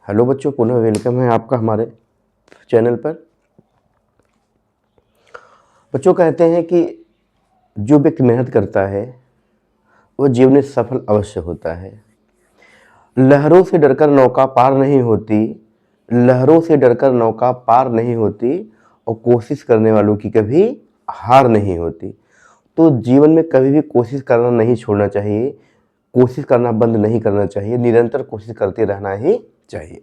Hello बच्चों, पुनः welcome है आपका हमारे चैनल पर। बच्चों, कहते हैं कि जो व्यक्ति मेहनत करता है वो जीवन में सफल अवश्य होता है। लहरों से डरकर नौका पार नहीं होती, लहरों से डरकर नौका पार नहीं होती, और कोशिश करने वालों की कभी हार नहीं होती। तो जीवन में कभी भी कोशिश करना नहीं छोड़ना चाहिए, कोशिश करना बंद नहीं करना चाहिए, निरंतर कोशिश करते रहना ही चाहिए।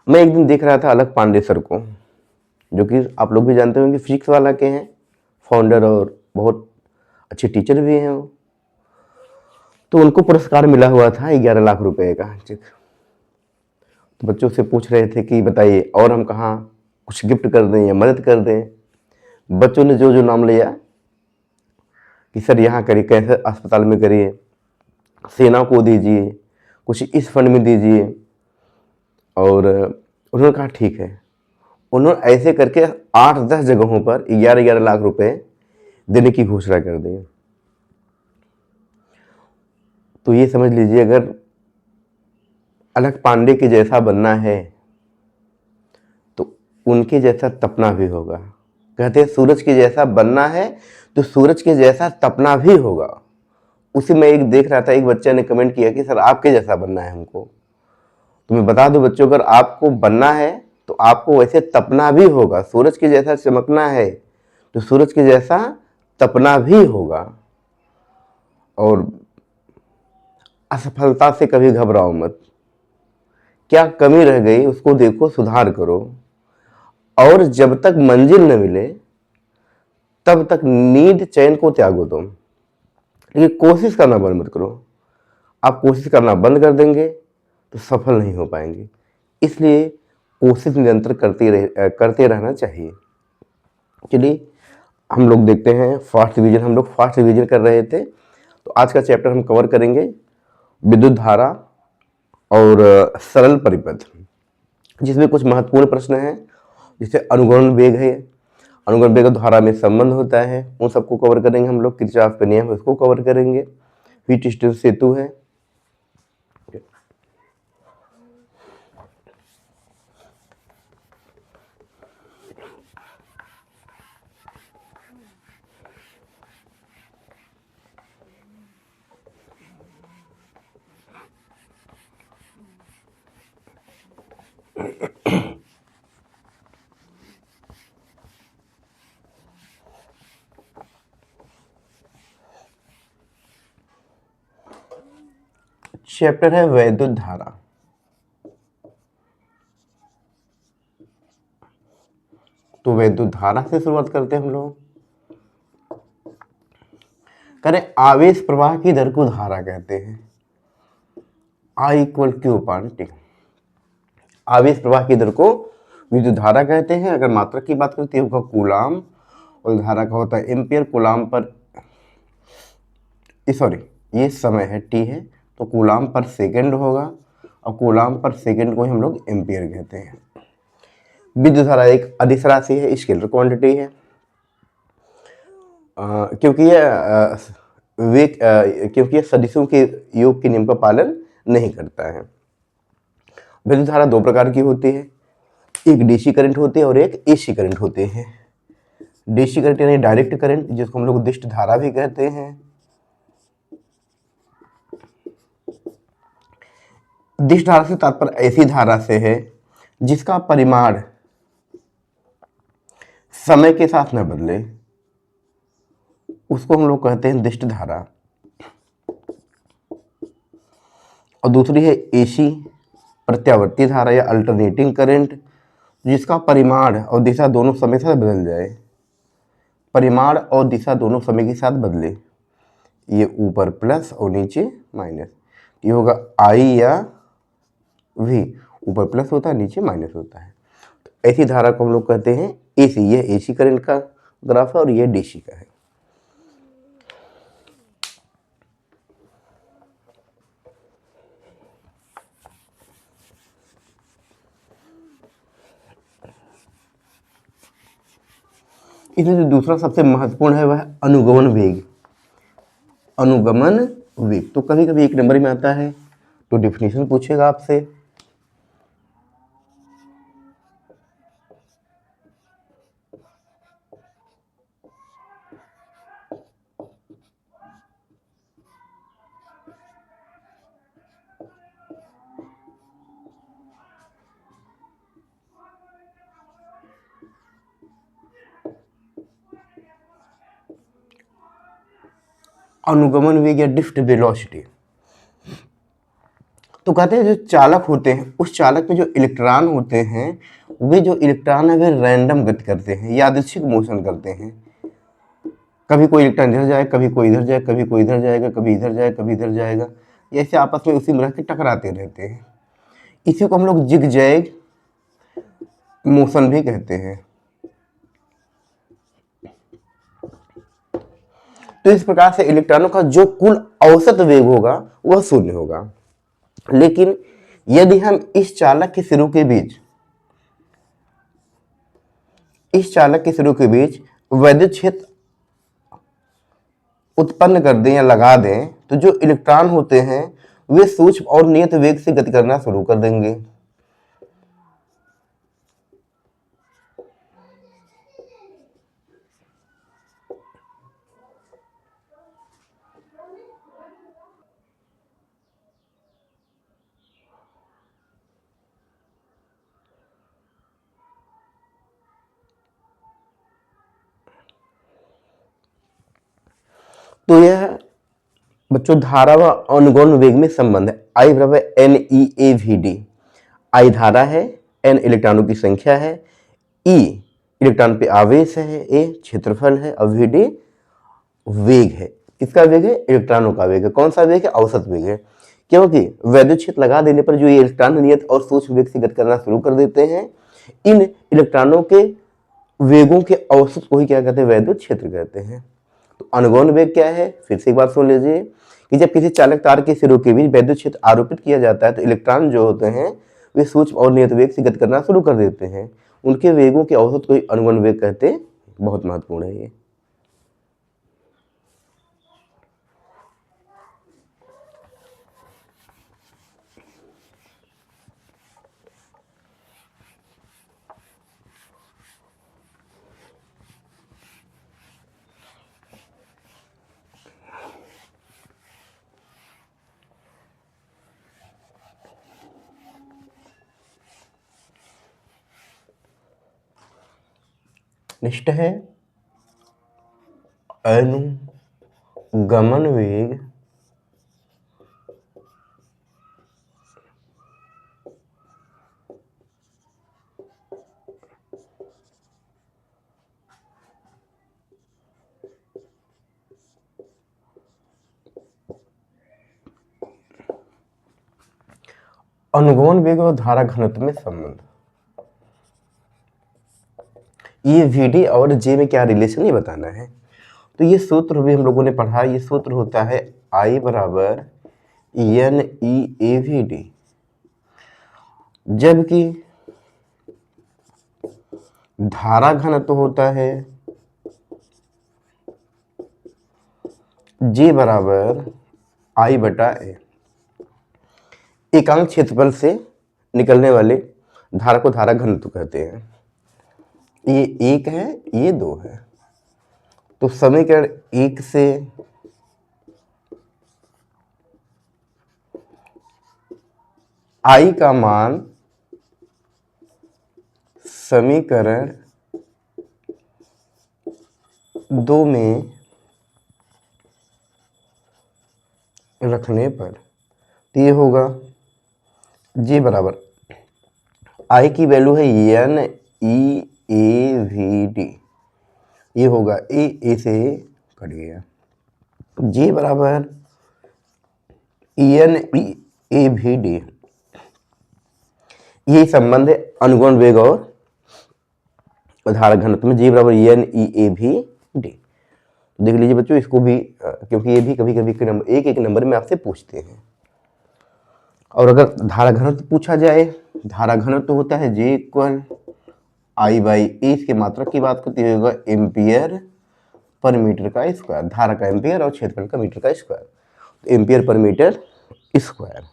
मैं एक दिन देख रहा था अलख पांडे सर को, जो कि आप लोग भी जानते होंगे, फिजिक्स वाला के हैं फाउंडर और बहुत अच्छे टीचर भी हैं वो। तो उनको पुरस्कार मिला हुआ था 11 लाख रुपए का चेक। तो बच्चों से पूछ रहे थे कि बताइए और हम कहाँ कुछ गिफ्ट कर दें या मदद कर दें। बच्चों ने जो जो नाम लिया कि सर यहाँ करिए, कैंसर अस्पताल में करिए, सेना को दीजिए, कुछ इस फंड में दीजिए। और उन्होंने कहा ठीक है। उन्होंने ऐसे करके 8-10 जगहों पर 11-11 लाख रुपए देने की घोषणा कर दी। तो ये समझ लीजिए, अगर अलख पांडे के जैसा बनना है तो उनके जैसा तपना भी होगा। कहते हैं सूरज के जैसा बनना है तो सूरज के जैसा तपना भी होगा। उसी में एक देख रहा था, एक बच्चे ने कमेंट किया कि सर आपके जैसा बनना है हमको। तो मैं बता दूं बच्चों, अगर आपको बनना है तो आपको वैसे तपना भी होगा। सूरज के जैसा चमकना है तो सूरज के जैसा तपना भी होगा। और असफलता से कभी घबराओ मत। क्या कमी रह गई उसको देखो, सुधार करो। और जब तक मंजिल न मिले तब तक नींद चैन को त्यागो तुम। लेकिन कोशिश करना बंद मत करो। आप कोशिश करना बंद कर देंगे तो सफल नहीं हो पाएंगे। इसलिए कोशिश निरंतर करते रहना चाहिए। चलिए हम लोग देखते हैं फास्ट रिवीजन। हम लोग फास्ट रिवीजन कर रहे थे, तो आज का चैप्टर हम कवर करेंगे विद्युत धारा और सरल परिपथ, जिसमें कुछ महत्वपूर्ण प्रश्न हैं। जैसे अनुगमन वेग है, अनुगमन वेग धारा में संबंध होता है, उन सबको कवर करेंगे हम लोग। किरचॉफ के नियम है उसको कवर करेंगे। हीट स्ट्रेस सेतु है। चैप्टर है वैद्युत धारा। तो वैद्युत धारा से शुरुआत करते हैं हम लोग। करें आवेश प्रवाह की दर को धारा कहते हैं। I equal Q upon T. आवेश प्रवाह की दर को विद्युत धारा कहते हैं। अगर मात्रक की बात करते हैं होगा कूलाम, और धारा का होता है एम्पियर। कूलाम पर सॉरी, ये समय है टी है, तो कूलाम पर सेकंड होगा, और कूलाम पर सेकंड को ही हम लोग एम्पियर कहते हैं। विद्युत धारा एक अदिश राशि है, स्केलर क्वांटिटी है। क्योंकि यह सदिशों के योग के नियम का पालन नहीं करता है। विद्युत धारा दो प्रकार की होती है, एक डीसी करंट होती है और एक एसी करंट होते हैं। डीसी करंट यानी डायरेक्ट करंट, जिसको हम लोग दिष्ट धारा भी कहते हैं। दिष्ट धारा से तात्पर्य ऐसी धारा से है जिसका परिमाण समय के साथ न बदले, उसको हम लोग कहते हैं दिष्ट धारा। और दूसरी है एसी प्रत्यावर्ती धारा या अल्टरनेटिंग करंट, जिसका परिमाण और दिशा दोनों समय के साथ बदल जाए। परिमाण और दिशा दोनों समय के साथ बदले। ये ऊपर प्लस और नीचे माइनस, ये होगा आई या वी। ऊपर प्लस होता है, नीचे माइनस होता है। तो ऐसी धारा को हम लोग कहते हैं एसी। यह एसी करंट का ग्राफ है और यह डीसी का है। इसमें जो दूसरा सबसे महत्वपूर्ण है वह है अनुगमन वेग। अनुगमन वेग तो कभी कभी एक नंबर में आता है, तो डिफिनेशन पूछेगा आपसे अनुगमन वेग या ड्रिफ्ट वेलोसिटी। तो कहते हैं जो चालक होते हैं उस चालक में जो इलेक्ट्रॉन होते हैं वे जो इलेक्ट्रॉन है वे रैंडम गति करते हैं, यादृच्छिक मोशन करते हैं। कभी कोई इलेक्ट्रॉन इधर जाए, कभी कोई इधर जाए, कभी कोई इधर जाएगा, कभी इधर जाए, कभी इधर जाएगा, ऐसे आपस में उसी में रह के टकराते रहते हैं। इसी को हम लोग जिगजैग मोशन भी कहते हैं। तो इस प्रकार से इलेक्ट्रॉनों का जो कुल औसत वेग होगा वह शून्य होगा। लेकिन यदि हम इस चालक के सिरों के बीच वैद्युत क्षेत्र उत्पन्न कर दें या लगा दें तो जो इलेक्ट्रॉन होते हैं वे सूक्ष्म और नियत वेग से गति करना शुरू कर देंगे। तो यह बच्चों धारा व अनुगमन वेग में संबंध है। I बराबर NeAVD। I धारा है, N इलेक्ट्रॉनों की संख्या है, E इलेक्ट्रॉन पे आवेश है, A क्षेत्रफल है और VD वेग है। किसका वेग है? इलेक्ट्रॉनों का वेग है। कौन सा वेग है? औसत वेग है। क्योंकि वैद्युत क्षेत्र लगा देने पर जो ये इलेक्ट्रॉन नियत और सूक्ष्म वेग से गति करना शुरू कर देते हैं, इन इलेक्ट्रॉनों के वेगों के औसत को ही क्या कहते हैं? वैद्युत क्षेत्र कहते हैं। तो अनुगमन वेग क्या है? फिर से एक बार सुन लीजिए कि जब किसी चालक तार के सिरों के बीच वैद्युत क्षेत्र आरोपित किया जाता है तो इलेक्ट्रॉन जो होते हैं वे सूक्ष्म और नियत वेग से गति करना शुरू कर देते हैं। उनके वेगों के औसत को ही अनुगमन वेग कहते हैं। बहुत महत्वपूर्ण है ये। नेक्स्ट है अनुगमन वेग अनुगमन वेग और धारा घनत्व में संबंध। ये VD और J में क्या रिलेशन ये बताना है। तो ये सूत्र भी हम लोगों ने पढ़ा। ये सूत्र होता है I बराबर NeAVD, जबकि धारा घनत्व होता है J बराबर I बटा A। एकांक क्षेत्रफल से निकलने वाले धारा को धारा घनत्व कहते हैं। ये 1 है, ये 2 है। तो समीकरण 1 से I का मान समीकरण 2 में रखने पर तो ये होगा J बराबर I की वैल्यू है NeAVD, ये होगा A से कट गया। J बराबर NeAVD, ये संबंध है अनुगमन वेग और धारा घनत्व में। J बराबर NeAVD। देख लीजिए बच्चों इसको भी, क्योंकि ये भी कभी कभी एक नंबर में आपसे पूछते हैं। और अगर धारा घनत्व पूछा जाए, धारा घनत्व होता है J इक्वल I/A। इसके मात्रक की बात करते हुए एम्पियर पर मीटर का स्क्वायर। धारा का एम्पियर और क्षेत्रफल का मीटर का स्क्वायर, तो ampere per metre square.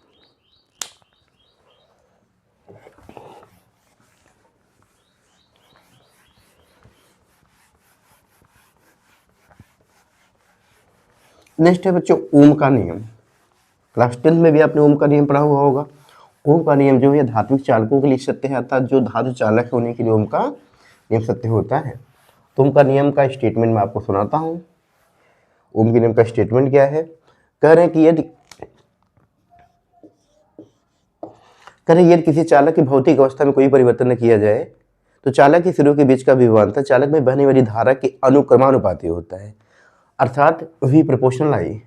Next है बच्चों ओम का नियम। क्लास 10 में भी आपने ओम का नियम पढ़ा हुआ होगा। ओम का नियम जो है धात्विक चालकों के लिए सत्य है, अर्थात जो धातु चालक है उन्हीं के लिए ओम का नियम सत्य होता है। तो ओम का नियम का स्टेटमेंट मैं आपको सुनाता हूँ। ओम के नियम का स्टेटमेंट क्या है? कह रहे हैं कि यदि किसी चालक की भौतिक अवस्था में कोई परिवर्तन न किया जाए तो चालक की सिरों के बीच का विभवांतर चालक में बहने वाली धारा के अनुक्रमानुपाती होता है। अर्थात वी प्रोपोर्शनल आई।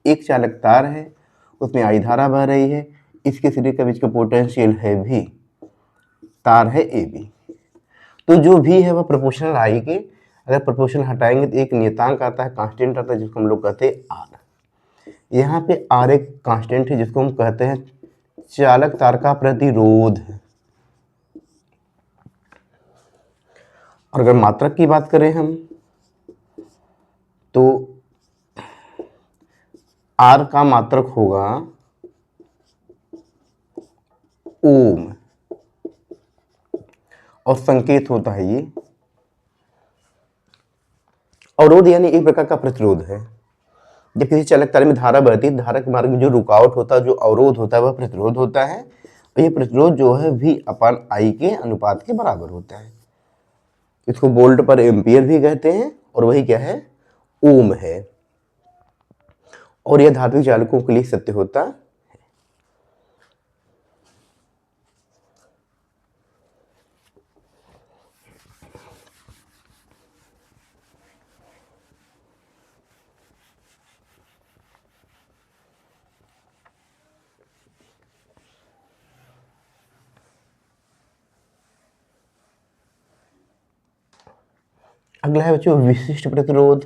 एक चालक तार है, उसमें आई धारा बह रही है, इसके सिरे के बीच का पोटेंशियल है भी, तार है ए बी। तो जो भी है वह प्रोपोर्शनल आई के, अगर प्रोपोर्शनल हटाएंगे तो एक नियतांक आता है, कांस्टेंट आता है, जिसको हम लोग कहते हैं आर। यहाँ पे आर एक कांस्टेंट है जिसको हम कहते हैं चालक तार का प्रतिरोध। और अगर मात्रक की बात करें हम तो आर का मात्रक होगा ओम और संकेत होता है ये अवरोध, यानी एक प्रकार का प्रतिरोध है। जब किसी चालक तार में धारा बहती है, धारा के मार्ग में जो रुकावट होता है, जो अवरोध होता है, वह प्रतिरोध होता है। और ये प्रतिरोध जो है V अपान I के अनुपात के बराबर होता है। इसको वोल्ट पर एम्पियर भी कहते हैं और वही क्या है, ओम है। और यह धात्विक चालकों के लिए सत्य होता है। अगला है बच्चों विशिष्ट प्रतिरोध।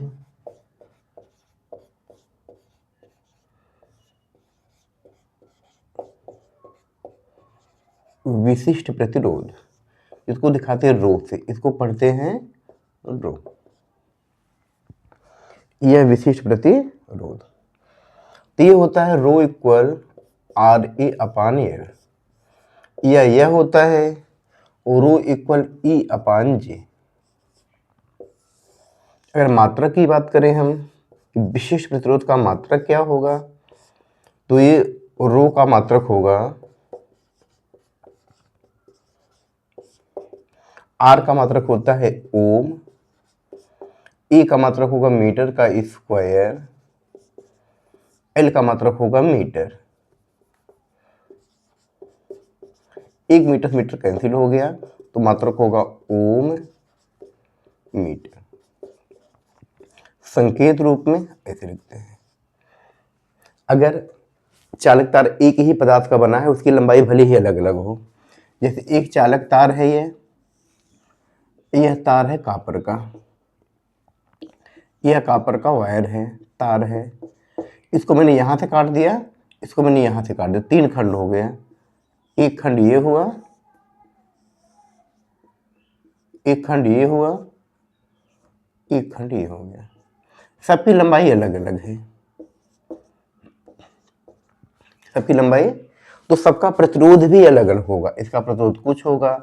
विशिष्ट प्रतिरोध इसको दिखाते हैं रो से, इसको पढ़ते हैं रो। यह विशिष्ट प्रतिरोध तो ये होता है rho equal R A upon L, या यह होता है रो इक्वल ई अपान जे। अगर मात्रक की बात करें हम, विशिष्ट प्रतिरोध का मात्रक क्या होगा, तो ये रो का मात्रक होगा, आर का मात्रक होता है ओम, ए का मात्रक होगा मीटर का स्क्वायर, एल का मात्रक होगा मीटर। एक मीटर से मीटर कैंसिल हो गया तो मात्रक होगा ओम मीटर। संकेत रूप में ऐसे लिखते हैं। अगर चालक तार एक ही पदार्थ का बना है, उसकी लंबाई भले ही अलग अलग हो, जैसे एक चालक तार है, यह तार है कापर का, यह कापर का वायर है, तार है। इसको मैंने यहां से काट दिया, इसको मैंने यहां से काट दिया, तीन खंड हो गया। एक खंड ये हुआ, एक खंड ये हुआ, एक खंड ये हो गया। सबकी लंबाई अलग अलग है, सबकी लंबाई, तो सबका प्रतिरोध भी अलग अलग होगा। इसका प्रतिरोध कुछ होगा,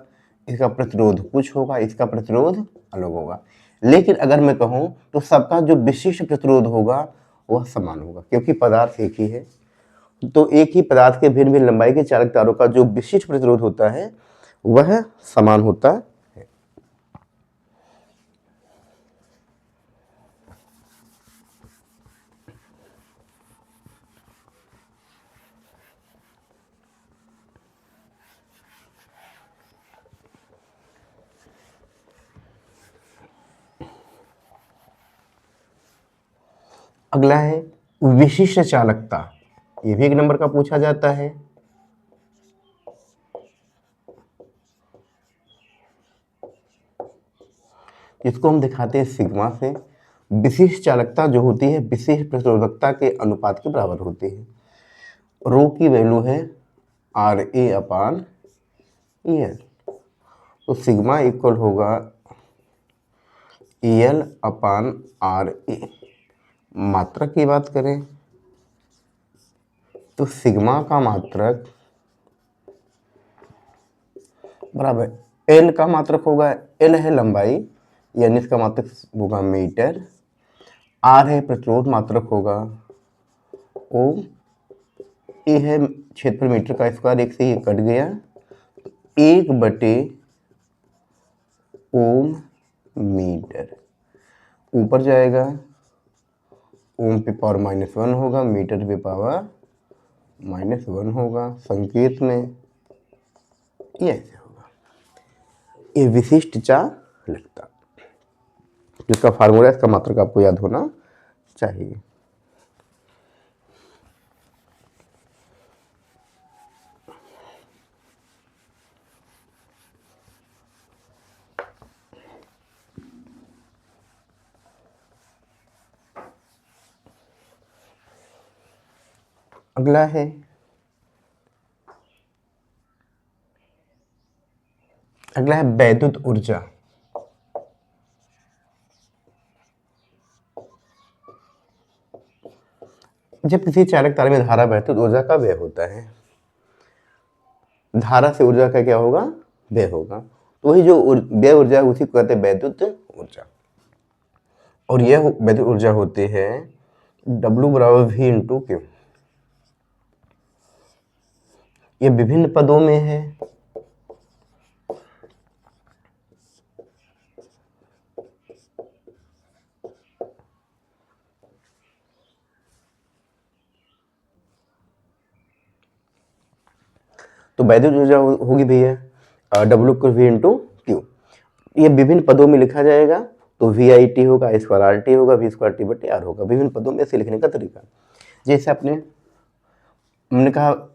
इसका प्रतिरोध कुछ होगा, इसका प्रतिरोध अलग होगा। लेकिन अगर मैं कहूं तो सबका जो विशिष्ट प्रतिरोध होगा वह समान होगा, क्योंकि पदार्थ एक ही है। तो एक ही पदार्थ के भिन्न भिन्न लंबाई के चालक तारों का जो विशिष्ट प्रतिरोध होता है वह समान होता है। अगला है विशिष्ट चालकता, ये भी एक नंबर का पूछा जाता है। इसको हम दिखाते हैं सिग्मा से। विशिष्ट चालकता जो होती है विशिष्ट प्रतिरोधकता के अनुपात के बराबर होती है। रो की वैल्यू है R A upon E L, तो सिग्मा इक्वल होगा E L upon R A. मात्रक की बात करें तो सिग्मा का मात्रक बराबर एल का मात्रक होगा, एल है लंबाई, यानी इसका मात्रक होगा मीटर। आर है प्रतिरोध, मात्रक होगा ओम। ए है क्षेत्रफल मीटर का स्क्वायर, एक से ये कट गया, एक बटे ओम मीटर। ऊपर जाएगा ओम पे पावर -1 होगा, मीटर पे पावर -1 होगा, संकेत में ये ऐसे होगा। ये विशिष्ट चालकता, जिसका फार्मूला इसका मात्रक आपको याद होना चाहिए। अगला है वैद्युत ऊर्जा। जब किसी चालक तार में धारा बहती है तो ऊर्जा का व्यय होता है। धारा से ऊर्जा का क्या होगा? व्यय होगा। तो वही जो व्यय ऊर्जा है उसी को कहते हैं वैद्युत ऊर्जा। और यह वैद्युत ऊर्जा होती है W बराबर V इंटू Q। ये विभिन्न पदों में है। तो वैद्युत ऊर्जा होगी भैया W को V इंटू Q। ये विभिन्न पदों में लिखा जाएगा। तो VIT होगा, I2RT होगा, V2T/R होगा। विभिन्न पदों में से लिखने का तरीका, जैसे हमने कहा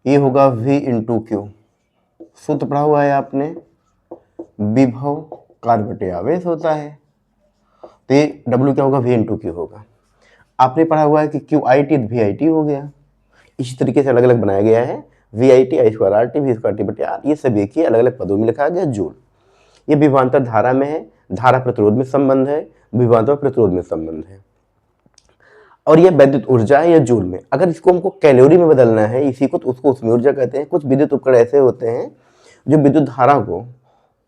ये होगा V इंटू Q। सूत्र पढ़ा हुआ है आपने, विभव कार्य बटे आवेश होता है। तो ये W क्या होगा? V इंटू Q होगा। आपने पढ़ा हुआ है कि QIT VIT हो गया। इसी तरीके से अलग अलग बनाया गया है। VIT I2RT V2T/R, ये सब एक ही अलग अलग पदों में लिखा गया जूल। ये विभवांतर धारा में है, धारा प्रतिरोध में संबंध है, विभवांतर प्रतिरोध में संबंध है। और ये वैद्युत ऊर्जा है, ये जूल में। अगर इसको हमको कैलोरी में बदलना है इसी को, तो उसको उसमें ऊर्जा कहते हैं। कुछ विद्युत उपकरण ऐसे होते हैं जो विद्युत धारा को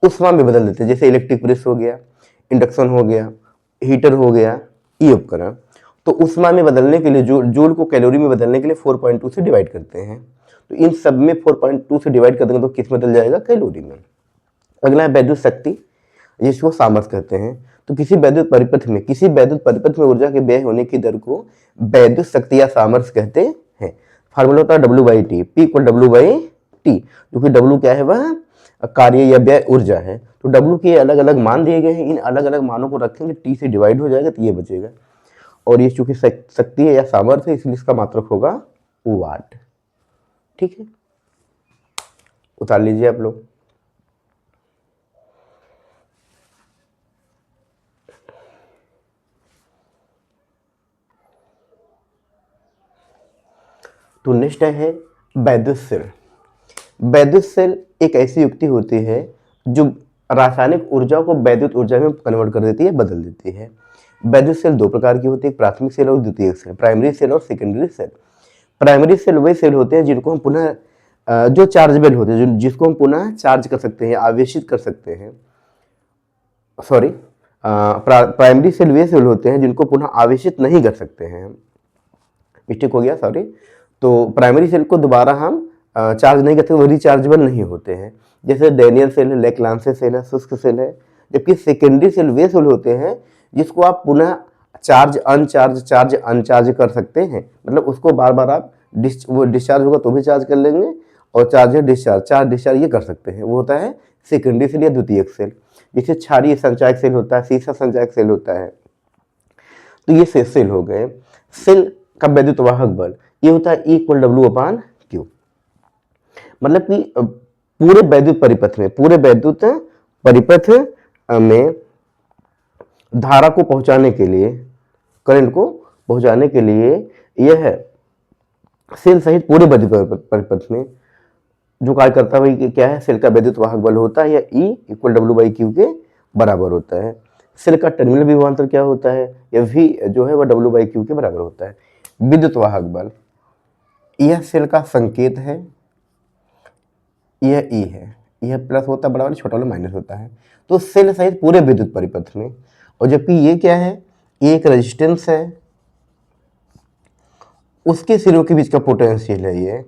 उष्मा में बदल देते हैं, जैसे इलेक्ट्रिक प्रेस हो गया, इंडक्शन हो गया, हीटर हो गया, ये उपकरण। तो उष्मा में बदलने के लिए जूल को कैलोरी में बदलने के लिए 4.2 से डिवाइड करते हैं। तो इन सब में 4.2 से डिवाइड कर देंगे तो किस में बदल जाएगा? कैलोरी में। अगला है वैद्युत शक्ति, जिसको सामर्थ्य कहते हैं। तो किसी वैद्युत परिपथ में ऊर्जा के व्यय होने की दर को वैद्युत शक्ति या सामर्थ्य कहते हैं। फार्मूला होता है W/T, P = W/T, क्योंकि W क्या है? वह कार्य या व्यय ऊर्जा है। तो W के अलग अलग मान दिए गए हैं, इन अलग अलग मानों को रखेंगे, T से डिवाइड हो जाएगा तो ये बचेगा। और ये चूंकि शक्ति है या सामर्थ्य है, इसलिए इसका मात्रक होगा वाट। ठीक है, उतार लीजिए आप लोग। तो नेक्स्ट है वैद्युत सेल। वैद्युत सेल एक ऐसी युक्ति होती है जो रासायनिक ऊर्जा को वैद्युत ऊर्जा में कन्वर्ट कर देती है, बदल देती है। वैद्युत सेल दो प्रकार की होती है, प्राथमिक सेल और द्वितीयक सेल, प्राइमरी सेल और सेकेंडरी सेल। प्राइमरी सेल वही सेल होते हैं जिनको हम पुनः जो चार्जेबल होते हैं, जिसको हम पुनः चार्ज कर सकते हैं, आवेशित कर सकते हैं। सॉरी, प्राइमरी सेल वे सेल होते हैं जिनको पुनः आवेशित नहीं कर सकते हैं। मिस्टेक हो गया, सॉरी। तो प्राइमरी सेल को दोबारा हम चार्ज नहीं करते, वो रिचार्जेबल नहीं होते हैं। जैसे डैनियल सेल है, लेक्लांसे सेल है, शुष्क सेल है। जबकि सेकेंडरी सेल वे सेल होते हैं जिसको आप पुनः चार्ज अनचार्ज कर सकते हैं। मतलब उसको बार बार आप वो डिस्चार्ज होगा तो भी चार्ज कर लेंगे, और चार्ज चार्ज डिस्चार्ज ये कर सकते हैं। वो होता है सेकेंडरी सेल या द्वितीयक सेल। जैसे क्षारीय संचायक सेल होता है, सीसा संचायक सेल होता है। तो ये सेल हो गए। सेल का वैद्युत वाहक बल ये होता है E = W/Q। मतलब कि पूरे वैद्युत परिपथ में धारा को पहुंचाने के लिए, करंट को पहुंचाने के लिए, यह सेल सहित पूरे वैद्युत परिपथ में जो कार्य करता है वही क्या है? सेल का वैद्युत वाहक बल होता है। यह E = W/Q के बराबर होता है। सेल का टर्मिनल विभवांतर क्या होता है? यह V जो है वह W/Q के बराबर होता है। विद्युत वाहक बल, यह सेल का संकेत है, यह E है, यह प्लस होता है बड़ा वाला, छोटा वाला माइनस होता है। तो सेल सहित पूरे विद्युत परिपथ में। और जबकि ये क्या है? ये एक रेजिस्टेंस है, उसके सिरों के बीच का पोटेंशियल है ये।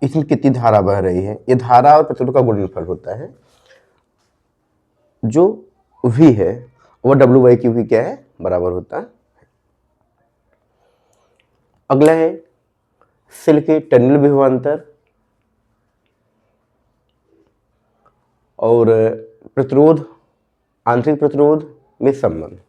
इसमें कितनी धारा बह रही है? ये धारा और प्रतिरोध का गुणनफल होता है। जो V है वह W/Q की क्या है? बराबर होता है। अगला है सेल के टर्मिनल विभवांतर और प्रतिरोध, आंतरिक प्रतिरोध में संबंध।